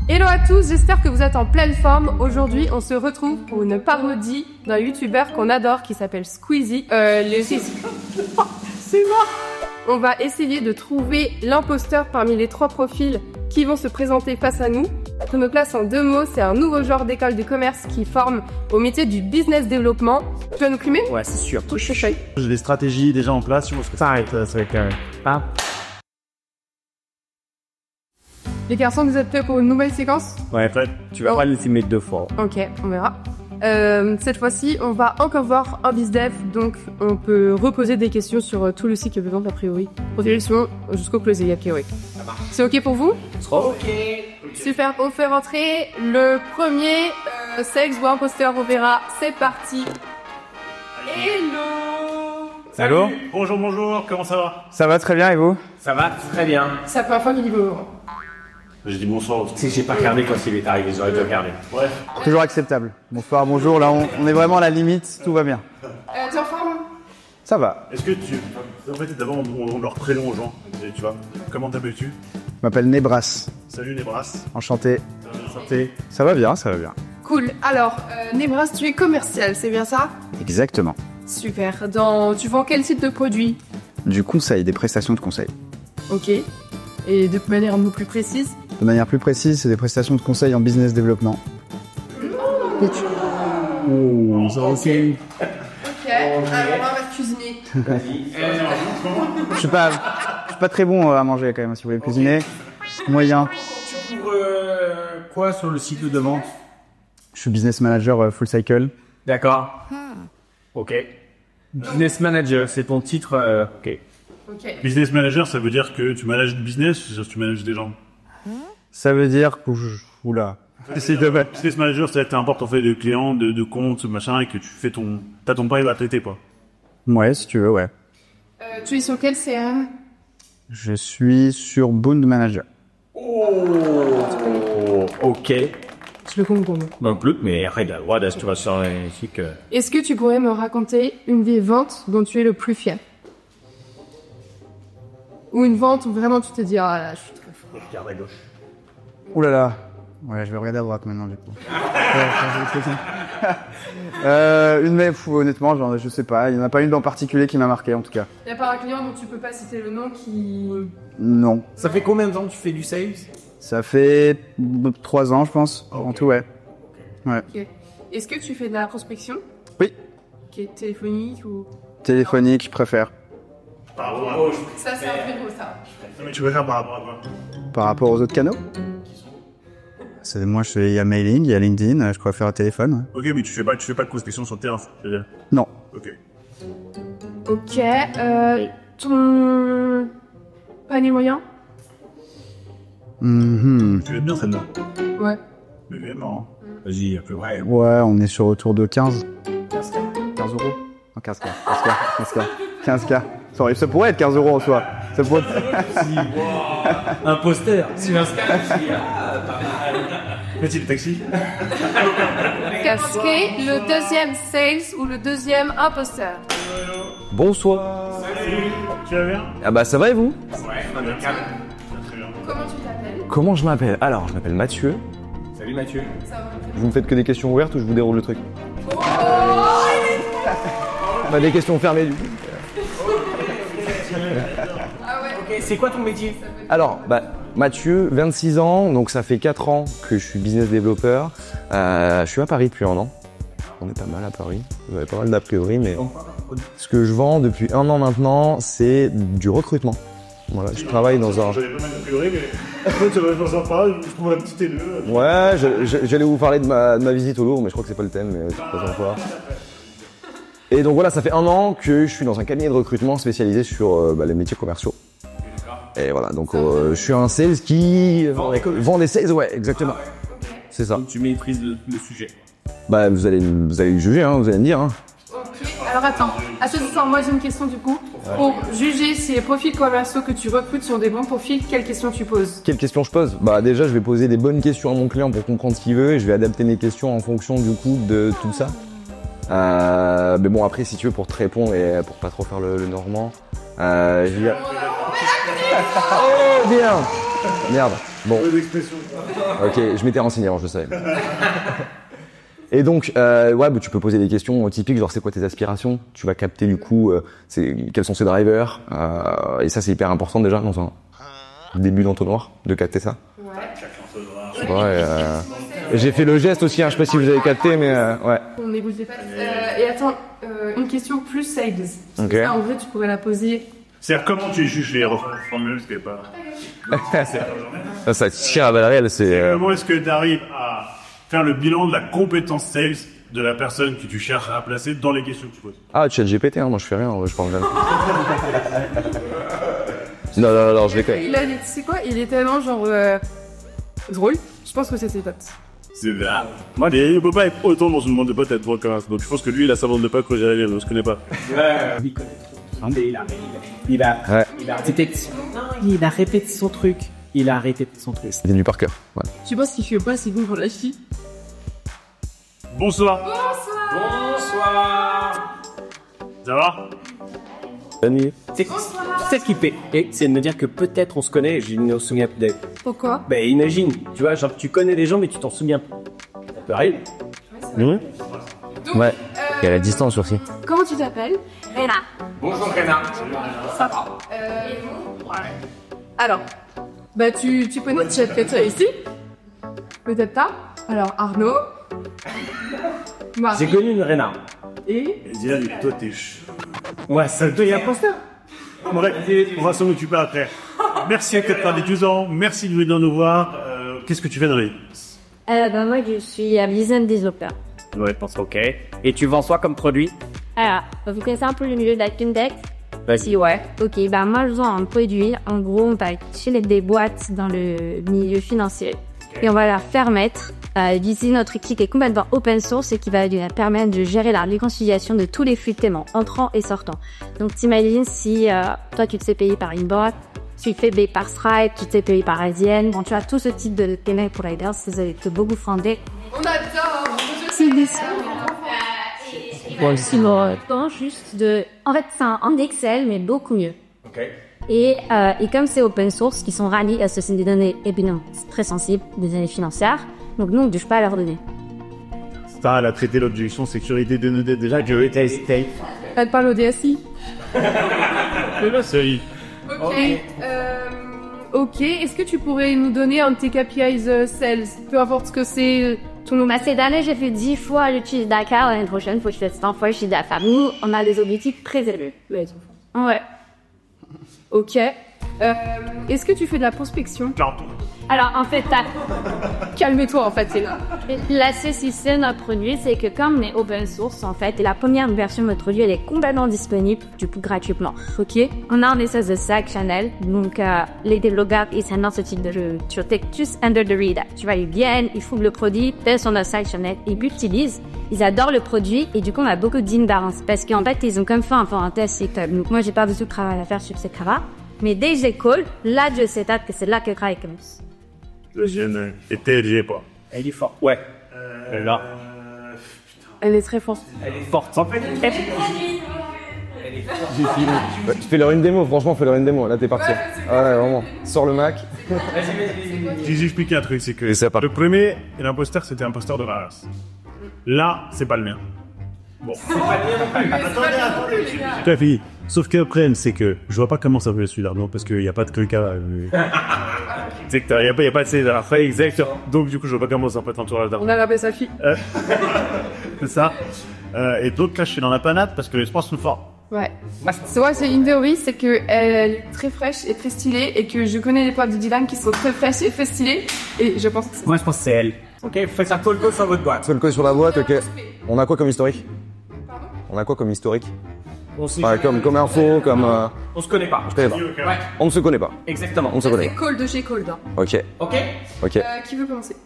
Hello à tous, j'espère que vous êtes en pleine forme. Aujourd'hui, on se retrouve pour une parodie d'un youtubeur qu'on adore qui s'appelle Squeezie. C'est moi. On va essayer de trouver l'imposteur parmi les 3 profils qui vont se présenter face à nous. Je me place en 2 mots, c'est un nouveau genre d'école de commerce qui forme au métier du business développement. Tu vas nous plumer? Ouais, c'est sûr. J'ai des stratégies déjà en place, je pense que ça arrête, ça va être carré. Ah. Les garçons, vous êtes prêts pour une nouvelle séquence? Ouais, prêt. Tu vas pas le filmer 2 fois. Ok, on verra. Cette fois-ci, on va encore voir un bizdev, donc on peut reposer des questions sur tout le cycle de vente a priori. Production jusqu'au closing a priori. C'est ok pour vous? Ok. Super, on fait rentrer le premier sexe ou imposteur, on verra. C'est parti. Hello. Allô? Bonjour, bonjour, comment ça va? Ça va très bien et vous? Ça va très bien. C'est la première fois qu'il dit bonjour. J'ai dit bonsoir aussi. Si j'ai pas regardé quand il est arrivé, j'aurais dû regarder. Ouais. Toujours acceptable. Bonsoir, bonjour, là on est vraiment à la limite, tout va bien. T'es en forme? Ça va. Est-ce que tu... En fait, d'abord, on donne leur prénom aux gens, tu vois. Comment t'appelles-tu? Je m'appelle Nebras. Salut Nebras. Enchanté. Santé. Ça va bien, ça va bien. Cool. Alors, Nebras, tu es commercial, c'est bien ça? Exactement. Super. Tu vends quel type de produit? Du conseil, des prestations de conseil. Ok. Et de manière un peu plus précise? De manière plus précise, c'est des prestations de conseil en business développement. Oh, ça va aussi. Ok, alors on va cuisiner. Je suis pas très bon à manger quand même, si vous voulez cuisiner. Moyen. Tu couvres quoi sur le site de vente? Je suis business manager full cycle. D'accord. Ok. Business manager, c'est ton titre. Ok. Ok. Business manager, ça veut dire que tu manages le business ou tu manages des gens? Ça veut dire que oula. C'est dommage. Business manager, c'est-à-dire que t'importes en fait de clients, de comptes, machin, et que tu fais t'as ton pipe à traiter, quoi. Ouais, si tu veux, ouais. Tu es sur quel CRM? Je suis sur Bound Manager. Ok. Je le comprends. Non plus, mais arrête la loi d'instauration ici que... Est-ce que tu pourrais me raconter une des ventes dont tu es le plus fier? Ou une vente où vraiment tu te dis, ah là, je suis très fort. Regarde à gauche. Ouh là là. Ouais, je vais regarder à droite maintenant, du coup. Honnêtement, je sais pas. Il n'y en a pas une en particulier qui m'a marqué, en tout cas. Il n'y a pas un client dont tu peux pas citer le nom qui... Non. Ça fait combien de temps que tu fais du sales? Ça fait 3 ans, je pense. En tout, ouais. Ouais. Ok. Est-ce que tu fais de la prospection? Oui. Ok, téléphonique ou... Téléphonique, je préfère. Ça, c'est un vrai mot, ça. Mais tu veux faire par rapport à quoi? Par rapport aux autres canaux? Moi, il y a mailing, il y a LinkedIn, je préfère un téléphone. Ouais. Ok, mais tu fais pas de prospection sur le terrain, je veux dire. Non. Ok. Ok, ton panier moyen? Tu veux bien celle-là? Ouais. Mais vraiment. Vas-y, un peu, ouais. Ouais, on est sur autour de 15. 15 euros? Non, 15K. 15K. Ça pourrait être 15 euros en soi. Ça pourrait être... Un poster. Si un Petit taxi. Casqué, le deuxième sales ou le deuxième imposteur? Bonsoir. Salut. Tu vas bien? Ah bah ça va et vous? Comment tu t'appelles? Comment je m'appelle? Alors, je m'appelle Mathieu. Salut Mathieu. Vous me faites que des questions ouvertes ou je vous déroule le truc? Bah des questions fermées du coup. Ok, c'est quoi ton métier? Alors, bah Mathieu, 26 ans, donc ça fait 4 ans que je suis business développeur. Je suis à Paris depuis 1 an. On est pas mal à Paris. Vous avez pas mal d'a priori, mais ce que je vends depuis 1 an maintenant, c'est du recrutement. Voilà, je travaille dans un... J'avais pas mal de priori, mais tu vas en parler, je trouve la petite T2. Ouais, j'allais vous parler de ma visite au Louvre, mais je crois que c'est pas le thème, mais c'est pas encore. Et donc voilà, ça fait 1 an que je suis dans un cabinet de recrutement spécialisé sur les métiers commerciaux. Et voilà, donc je suis un sales qui vend des sales, ouais, exactement. C'est ça. Donc tu maîtrises le sujet. Bah vous allez le juger, hein, vous allez me dire. Hein. Ok, alors attends, à ce soir, moi j'ai une question du coup. Pour juger si les profils commerciaux que tu recrutes sont des bons profils, quelles questions tu poses? Quelles questions je pose? Bah déjà je vais poser des bonnes questions à mon client pour comprendre ce qu'il veut et je vais adapter mes questions en fonction du coup de tout ça. Mais bon après si tu veux pour te répondre et pour pas trop faire le normand, je vais... Oh bien. Merde. Bon. Ok, je m'étais renseigné avant, je le savais. Et donc, ouais, bah, tu peux poser des questions typiques, genre c'est quoi tes aspirations? Tu vas capter du coup, quels sont ses drivers. Et ça, c'est hyper important déjà dans un début d'entonnoir, de capter ça. Ouais. J'ai fait le geste aussi, hein, je sais pas si vous avez capté, mais ouais. On n'écoute pas. Et attends, une question plus sales. Ok. Ça, en vrai, tu pourrais la poser. C'est-à-dire comment tu juges les reformules, ce qui est pas... Ça tire à balles réelles, c'est... Comment est-ce que tu arrives à faire le bilan de la compétence sales de la personne que tu cherches à placer dans les questions que tu poses? Ah, ChatGPT, hein, moi je fais rien, je parle jamais. Non, je déconne. Tu sais quoi? Il est tellement genre drôle. Je pense que c'est ses potes. C'est là. Moi, il peut pas être autant dans une bande de potes être drôle comme ça. Donc je pense que lui, il a sa bande de potes que j'ai on se connaît pas. Il a répété son truc. Il a répété son truc. Il est venu par cœur. Ouais. Tu penses qu'il fait pas si bon pour la fille? Bonsoir. Ça va? Bonne nuit. C'est ce qu'il fait. Et c'est de me dire que peut-être on se connaît et je ne me souviens plus d'elle. Pourquoi? Ben imagine, tu vois, genre tu connais des gens mais tu t'en souviens pas. Ça peut arriver. Ouais. Ouais. Il y a la distance aussi. Comment tu t'appelles? Réna. Bonjour Réna. Ça va. Alors, bah tu connais peut-être ici? Peut-être pas. Alors Arnaud. Marie. J'ai connu une Réna. Et Dis-là, toi, t'es Ouais, ça doit y avoir ça. Bref, on va s'en occuper après. Merci à 92 ans, merci de venir nous voir. Qu'est-ce que tu fais dans les... Moi, je suis business developer. Ouais, je pense ok. Et tu vends quoi comme produit? Alors, vous connaissez un peu le milieu de la fintech? Vas-y. Ouais. Ok, moi, je vends un produit. En gros, on va chez des boîtes dans le milieu financier. Et on va leur permettre d'utiliser notre outil qui est complètement open source et qui va lui permettre de gérer la réconciliation de tous les flux de paiement, entrants et sortants. Donc, t'imagines si toi, tu te fais payer par une boîte, tu te fais payer par Stripe, tu te fais payer par Adyen. Bon, tu as tout ce type de payment providers, c'est beaucoup fondé. on adore. C'est des juste de... En fait, c'est un Excel, mais beaucoup mieux. Ok. Et comme c'est open source, qui sont ralliés à ce des données évidemment très sensibles, des données financières, donc nous on ne touche pas à leurs données. Ça, elle a traité l'objection sécurité de nos dettes déjà. Je vais tester. Elle parle au DSI. C'est la série. Ok, est-ce que tu pourrais nous donner un de tes KPIs sales? Peu importe ce que c'est. Cette année, j'ai fait 10 fois le chiffre d'affaires. L'année prochaine, il faut que je fasse 100 fois le chiffre d'affaires. Nous, on a des objectifs très élevés. Ouais. Ok. Est-ce que tu fais de la prospection? Alors, en fait, Calme-toi, en fait, c'est là. la CCC de notre produit, c'est que comme on est open source, en fait, et la première version de notre produit, elle est complètement disponible, du coup, gratuitement. Ok? On a un espèce de Slack channel, donc les développeurs, ils s'en ce type de jeu. Tu take just under the radar. Tu vois, ils viennent, ils fouillent le produit, ils sont dans le Slack channel, ils l'utilisent, ils adorent le produit, et du coup, on a beaucoup d'inbounds, parce qu'en fait, ils ont comme fait un test TikTok. Donc, moi, j'ai pas du tout de travail à faire sur ces cas-là. Mais dès que j'ai call, là, je sais que c'est là que le travail commence. Et TLG pas. Elle est forte. Ouais. Elle est là. Elle est très forte. Elle est forte. En fait, Fais-leur une démo, franchement, fais-leur une démo. Là, t'es parti. Ah ouais, vraiment. Sors le Mac. Je vais expliquer un truc, c'est que Et ça part. le premier, l'imposteur, c'était un imposteur de race. Là, c'est pas le mien. Bon. Attendez, tout à fait. Sauf qu'après, c'est que je vois pas comment ça peut celui-là, non, parce qu'il n'y a pas de caca. Exactement, il n'y a pas de C après, exactement. Donc, du coup, je vois pas comment ça peut être entourage d'argent. On a rappelé sa fille. C'est ça. Et donc, là, je suis dans la panade parce que les sports sont forts. Ouais. C'est une théorie, c'est qu'elle est très fraîche et très stylée, et que je connais les potes de Dylan qui sont très fraîches et très stylées, et je pense que c'est... moi, je pense que c'est elle. Ok, faites un call sur votre boîte. Seul code sur la boîte, ok. On a quoi comme historique? On a quoi comme historique? Ouais, comme info, comme... On se connaît pas. Je connais pas. Ouais, On ne se connaît pas. exactement. On se connaît C'est pas. Cold de chez Cold. Hein. Ok, Ok. ok. Qui veut commencer?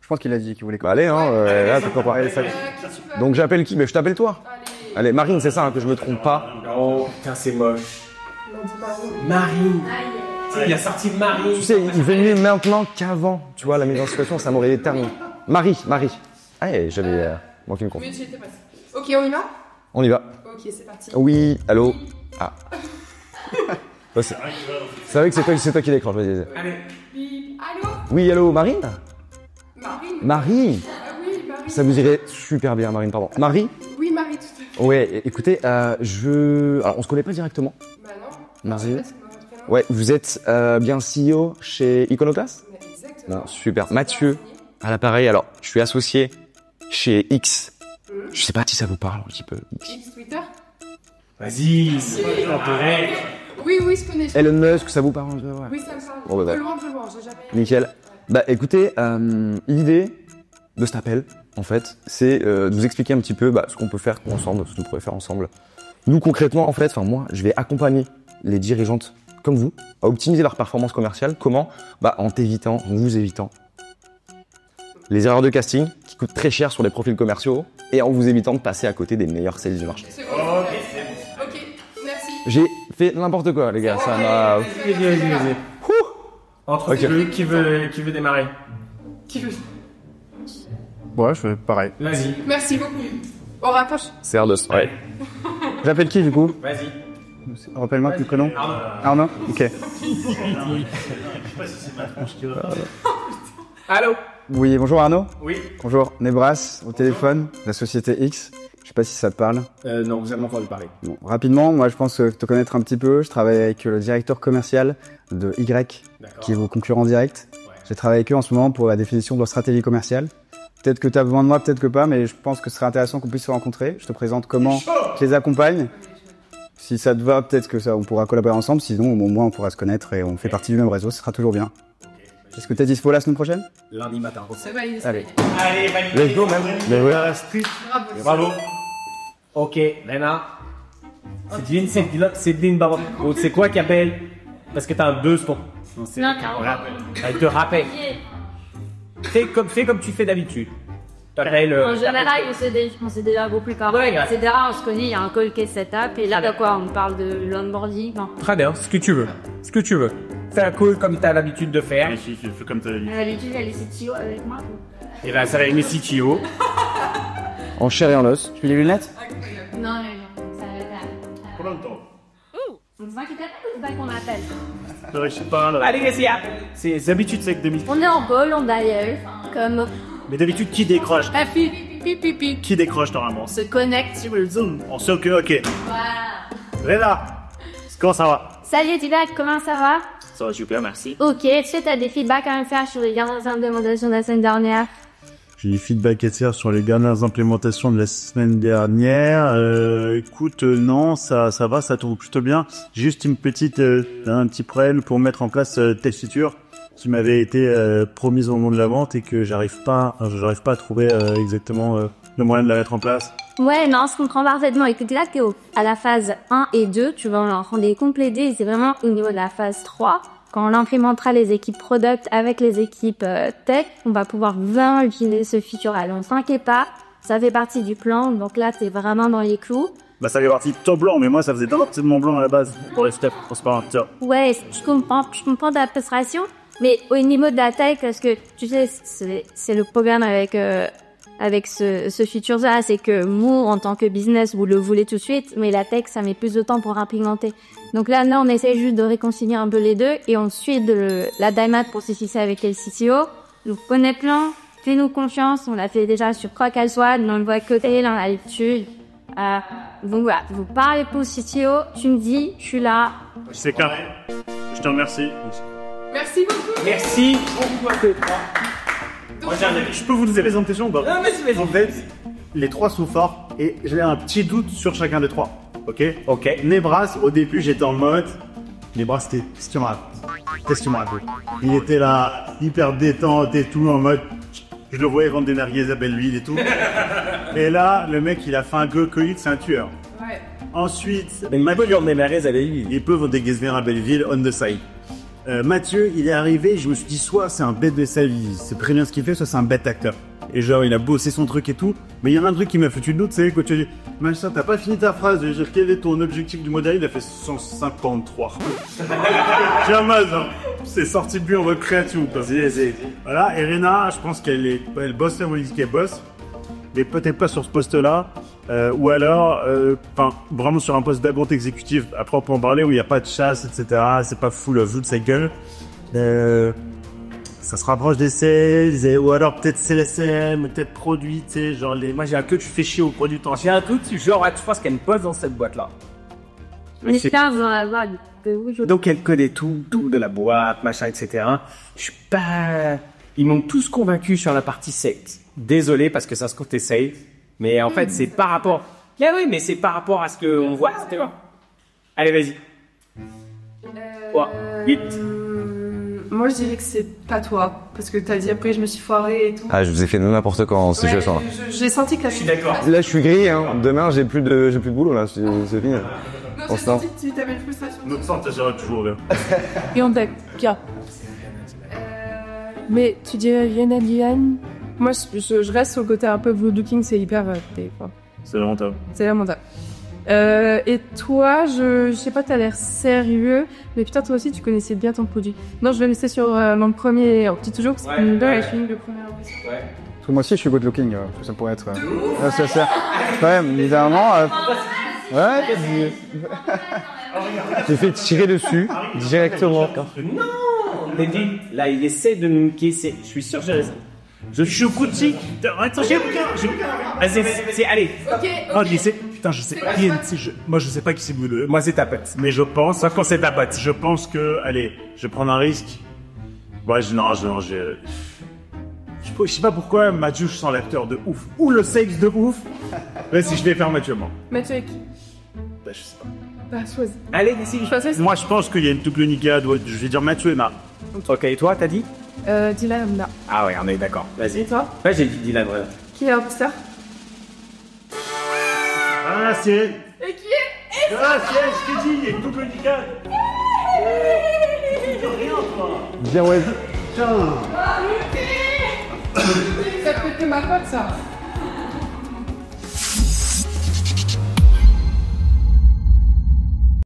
Je pense qu'il a dit qu'il voulait. Bah allez, hein, là, t'as préparé ça. Qui tu veux? Donc j'appelle qui? Mais je t'appelle toi. Allez, Marine, c'est ça, hein, que je me trompe pas. Oh, putain, c'est moche. Marie. Il a sorti Marie. Tu sais, il veut mieux maintenant qu'avant. Tu vois, la mise en situation, ça m'aurait déterminé. Marie. Ah, j'avais manqué une conf. Oui, tu étais passé. Ok, on y va? On y va. Ok, c'est parti. Oui, allô. Ah. Ouais, c'est vrai que c'est toi qui décroche. Vas-y, vas-y. Allez. Allô? Oui, allô, Marine? Marine? Marie? Oui, Marine. Ça vous irait super bien, Marine, pardon. Marie? Oui, Marie, tout à fait. Ouais, écoutez, alors on se connaît pas directement. Bah non. Marie? C'est quoi votre prénom? Ouais, vous êtes bien CEO chez Iconoclast? Exactement. Non, super. Mathieu, à l'appareil. Alors, je suis associé chez X. Je sais pas si ça vous parle un petit peu. X Twitter? Vas-y. Oui, je connais. Elon Musk, ça vous parle? Ouais. Oui, ça me parle. Bon, bah, Peu loin, j'ai jamais... Nickel. Bah écoutez, l'idée de cet appel, en fait, c'est de vous expliquer un petit peu ce qu'on peut faire ensemble, ce qu'on pourrait faire ensemble. Nous concrètement, en fait, moi, je vais accompagner les dirigeantes comme vous à optimiser leur performance commerciale. Comment? En vous évitant les erreurs de casting qui coûtent très cher sur les profils commerciaux et en vous évitant de passer à côté des meilleurs sales du marché. C'est bon. Ok, merci. J'ai fait n'importe quoi, les gars. Ça m'a. Vas-y. Entre Ok. qui veut démarrer? Qui veut? Ouais, je fais pareil. Vas-y. Merci beaucoup. On rapproche. C'est R2. Ouais. J'appelle qui du coup? Vas-y. Rappelle-moi le prénom. Arnaud. Arnaud. Ok. Allô? Oui, bonjour Arnaud. Oui. Bonjour, Nebras, au téléphone, la société X. Je sais pas si ça te parle. Non, vous avez entendu parler. Bon, rapidement, moi je pense te connaître un petit peu. Je travaille avec le directeur commercial de Y, qui est vos concurrents directs. Ouais. J'ai travaillé avec eux en ce moment pour la définition de leur stratégie commerciale. Peut-être que tu as besoin de moi, peut-être que pas, mais je pense que ce serait intéressant qu'on puisse se rencontrer. Je te présente comment je les accompagne. Si ça te va, peut-être que ça, on pourra collaborer ensemble. Sinon, au moins, on pourra se connaître et on fait partie du même réseau. Ce sera toujours bien. Est-ce que tu es dispo la semaine prochaine? Lundi matin. C'est validé. Allez. Allez, validé. Let's go, même. Mais ouais, street. Bravo. Ok, Lena. C'est Dean Barber. C'est quoi qui appelle? Parce que t'as un 2 sur ton. Non, Elle te rappelle. Fais comme tu fais d'habitude. T'appelles. En général, on s'est déjà beaucoup parlé. Ouais, ouais. Etc. On se connaît, il y a un call qui est setup. Et là, de quoi on parle de l'onboarding? Non. Très bien, ce que tu veux. Fais un call comme t'as l'habitude de faire. Si, je fais comme t'as dit. D'habitude, elle est CTO avec moi. Et ben, ça va avec mes CTO. En chair et en os. Tu mets les lunettes? Non, ça va être. Pour longtemps. Ne vous inquiétez pas, c'est pas qu'on appelle. Je sais pas, là. Allez, qu'est-ce qu'il y a? C'est d'habitude, c'est que 2000. On est en call, on dial. Comme Mais d'habitude, qui décroche? La fille, pipi. Qui décroche normalement? se connecte sur le Zoom. On sait que, ok. Voilà. Léna, comment ça va? Salut Tibac, comment ça va? Ça va super, merci. Ok, est-ce que t'as des feedbacks à me faire sur les dernières implémentations de la semaine dernière? J'ai des feedbacks à faire sur les dernières implémentations de la semaine dernière. Écoute, non, ça va, ça tourne plutôt bien. J'ai juste un petit problème pour mettre en place telle feature qui m'avait été promise au moment de la vente et que j'arrive pas à trouver exactement le moyen de la mettre en place. Ouais, non, je comprends parfaitement. Écoute, là, t'es à la phase 1 et 2, tu vas en rendre compléter. C'est vraiment au niveau de la phase 3. Quand on implémentera les équipes product avec les équipes tech, on va pouvoir vraiment utiliser ce feature-là. On s'inquiète pas, ça fait partie du plan. Donc là, t'es vraiment dans les clous. Bah ça fait partie de ton blanc, mais moi ça faisait drop, c'est de mon blanc à la base pour les steps transparents. Ouais, je comprends ta frustration. Mais au niveau de la tech, parce que tu sais, c'est le problème avec ce feature-là, c'est que vous, en tant que business, vous le voulez tout de suite, mais la tech, ça met plus de temps pour implémenter. Donc là, on essaie juste de réconcilier un peu les deux, et ensuite la DIMAT pour s'efficer avec le CTO. Donc, connais plan, fais-nous confiance, on l'a fait déjà sur quoi qu'elle soit, on le voit à côté, là, on a l'habitude. Donc voilà, vous parlez pour le CTO, tu me dis, je suis là. C'est carré. Je te remercie. Merci beaucoup. Merci. Je peux vous donner des présentations ou pas? Non, mais En fait, les trois sont forts et j'ai un petit doute sur chacun des trois. Ok? Ok. Nebras, au début, j'étais en mode. Nebras, c'était. Qu'est-ce que tu me racontes? Il était là, hyper détente et tout, en mode. Je le voyais vendre des merguez à Belleville et tout. Et là, le mec, il a fait un go coït, c'est un tueur. Ouais. Ensuite, Mais il peut vendre des merguez à Belleville. il peut vendre des gazmères à Belleville on the side. Mathieu, il est arrivé, je me suis dit, soit c'est un bête de sa vie, c'est très bien ce qu'il fait, soit c'est un bête acteur. Et genre, il a bossé son truc et tout. Mais il y a un truc qui m'a foutu le doute, c'est quand tu as dit, machin, t'as pas fini ta phrase, je veux dire, quel est ton objectif du modèle? Il a fait 153. Jamais, hein. C'est sorti de lui en mode création, quoi. Voilà, et Rena, je pense elle bosse là où elle dit qu'elle bosse. Mais peut-être pas sur ce poste-là. Ou alors, vraiment sur un poste d'account exécutif, après on peut en parler, où il n'y a pas de chasse, etc. C'est pas full cycle. Ça se rapproche des sales, ou alors peut-être CLSM, peut-être produit, tu sais, genre Moi, j'ai un que tu fais chier au produit. J'ai un truc, genre, je pense qu'elle me pose dans cette boîte-là. Mais c'est 15 dans la vague. Donc, elle connaît tout de la boîte, machin, etc. Je suis pas... Ils m'ont tous convaincu sur la partie sales. Désolé, parce que ça se compte sales. Mais en fait, c'est par rapport... oui, mais c'est par rapport à ce qu'on voit. Allez, vas-y. Vite. Moi, je dirais que c'est pas toi. Parce que t'as dit après, je me suis foirée et tout. Ah, je vous ai fait n'importe quoi en situation là. J'ai senti que Je suis d'accord. Là, je suis grillé, hein. Demain, j'ai plus de boulot, là. C'est fini. Non, j'ai senti que tu t'avais une frustration. notre sort, ça sera toujours bien. Et on t'a... Bien. Mais tu dirais Rihanna Diane? Moi, je reste au côté un peu Blue Looking, c'est hyper... C'est lamentable. C'est lamentable. Et toi, je sais pas, t'as l'air sérieux, mais putain, toi aussi, tu connaissais bien ton produit. Non, je vais laisser sur dans le premier, on dit toujours que c'est une bonne et fini le premier impression. Parce que moi aussi, je suis good looking, ça pourrait être... ça sert. Quand même, évidemment... Ouais, J'ai fait tirer dessus, directement. Non, là, il essaie de nous caisser. Je suis sûr que j'ai raison. Je suis boutique. Attends, j'ai aucun. Vas-y, allez. Oh, putain, je sais pas qui est. Moi, je sais pas qui c'est Blue. Moi, c'est ta pote. Mais je pense. Moi, quand c'est ta pote. Je pense que, allez, je vais prendre un risque. Ouais, je sais pas pourquoi Mathieu, je sens l'acteur de ouf. Ou le sexe de ouf. Mais si je vais faire Mathieu, moi. Mathieu avec qui? Bah, je sais pas. Bah, choisis. Allez, décide. Moi, je pense qu'il y a une double Nika. Je vais dire Mathieu et Ma. Ok, et toi, t'as dit? Dylan, là. Ah ouais, on est d'accord. Vas-y. Et toi? Ouais, j'ai dit Dylan, ouais. Qui est l'imposteur? Ah, c'est elle. Et qui est? Ah, c'est elle, je t'ai dit, il y a une double Nika. Bien, ouais. Ça peut être ma faute, ça.